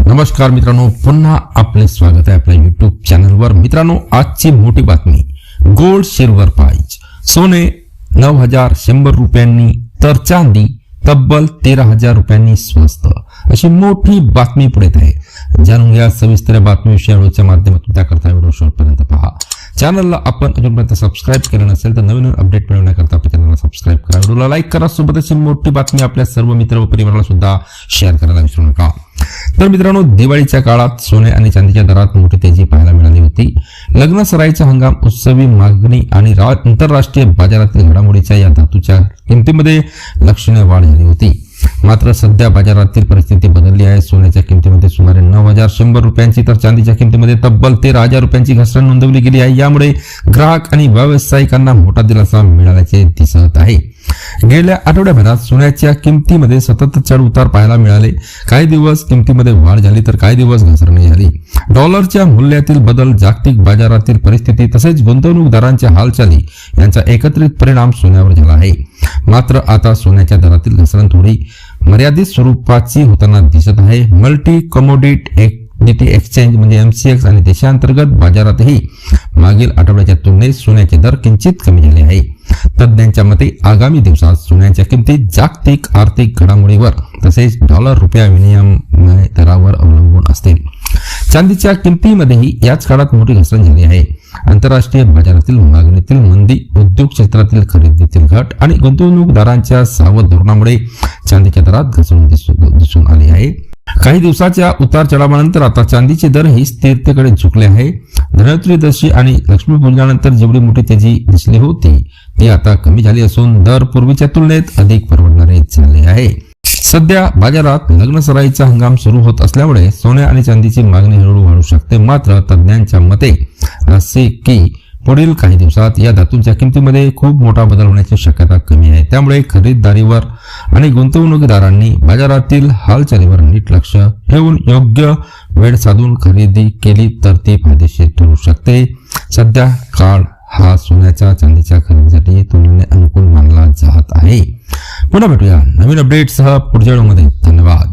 नमस्कार मित्रांनो, पुन्हा आपले स्वागत आहे आपल्या YouTube चॅनलवर। मित्रांनो, आजची मोठी बातमी, गोल्ड सिल्वर प्राइस सोने 9,100 रुपयांनी तर चांदी तब्बल 13,000 रुपयांनी स्वस्त, अशी मोठी बातमी पुढे येत आहे। जाणून घ्या सविस्तर बातमीविषयी व्हिडिओच्या माध्यमातून, त्याकरता व्हिडिओ शेवटपर्यंत पहा। चॅनलला आपण अजूनपर्यंत सबस्क्राइब केलं नसेल तर नवीन अपडेट मिळवण्याकरता आपल्या चॅनलला सबस्क्राइब करा, व्हिडिओला लाईक करा, सोबतच मोठी बातमी आपल्या सर्व मित्र व परिवाराला सुद्धा शेअर करायला विसरू नका। तर मित्रांनो, दिवाळीच्या काळात सोने आणि चांदीच्या दरात मोठी तेजी पाहायला मिळाली होती। लग्न सराईचा हंगाम, उत्सवी मागणी आणि आंतरराष्ट्रीय बाजारातील घडामोडीच्या या धातूच्या किमतीमध्ये लक्षणीय वाढ झाली होती। मात्र सध्या बाजारातील परिस्थिती बदलली आहे। सोन्याच्या किमतीमध्ये सुमारे 9,100 रुपयांची तर चांदीच्या किमतीमध्ये तब्बल 13,000 रुपयांची घसरण नोंदवली गेली आहे। यामुळे ग्राहक आणि व्यावसायिकांना मोठा दिलासा मिळाल्याचे दिसत आहे। गेल्या आठवड्याभरात सोन्याच्या किमतीमध्ये सतत चढ उतार पाहायला मिळाले। काही दिवस किमतीमध्ये वाढ झाली तर काही दिवस घसरणी झाली। डॉलरच्या मूल्यातील बदल, जागतिक बाजारातील परिस्थिती तसेच गुंतवणूकदारांच्या हालचाली यांचा एकत्रित परिणाम सोन्यावर झाला आहे। मात्र आता सोन्याच्या दरातील घसरण थोडी मर्यादित स्वरूपाची होताना दिसत आहे। मल्टी कमोडिटी एक्सचेंज म्हणजे MCX आणि देशांतर्गत बाजारातही मागील आठवड्याच्या तुलनेत सोन्याचे दर किंचित कमी झाले आहे। तज्ञांच्या मते आगामी दिवसात सोन्याच्या किमतीत जागतिक आर्थिक घडामोडीवर तसेच डॉलर रुपया विनिमय दरावर अवलंबून असतील। चांदीच्या किमतीमध्येही याच काळात मोठी घसरण झाली आहे। आंतरराष्ट्रीय बाजारातील मागणीतील मंदी, उद्योग क्षेत्रातील खरेदीतील घट आणि गुंतवणूकदारांच्या सावध धोरणामुळे चांदीच्या दरात घसरण दिसून आली आहे। काही दिवसाच्या उतार चढावानंतर आता चांदीचे दर ही स्थिरतेकडे झुकले आहे। धनत्रयोदशी आणि लक्ष्मीपूजनानंतर जेवढी मोठी तेजी दिसली होती ती आता कमी झाली असून दर पूर्वीच्या तुलनेत अधिक परवडणारे झाले आहे। सध्या बाजारात लग्न सराईचा हंगाम सुरू होत असल्यामुळे सोन्या आणि चांदीची मागणी हळूहळू वाढू शकते। मात्र तज्ञांच्या मते असे की पुढील काही दिवसात या धातूंच्या किमतीमध्ये खूप मोठा बदल होण्याची शक्यता कमी आहे। त्यामुळे खरेदीदारीवर आणि गुंतवणूकदारांनी बाजारातील हालचालीवर नीट लक्ष ठेवून योग्य वेळ साधून खरेदी केली तर ती फायदेशीर ठरू शकते। सध्या काळ हा सोन्याच्या चांदीच्या खरेदीसाठी तुलनेने अनुकूल मानला जात आहे। पुन्हा भेटूया नवीन अपडेटसह पुढच्या व्हिडिओमध्ये। धन्यवाद।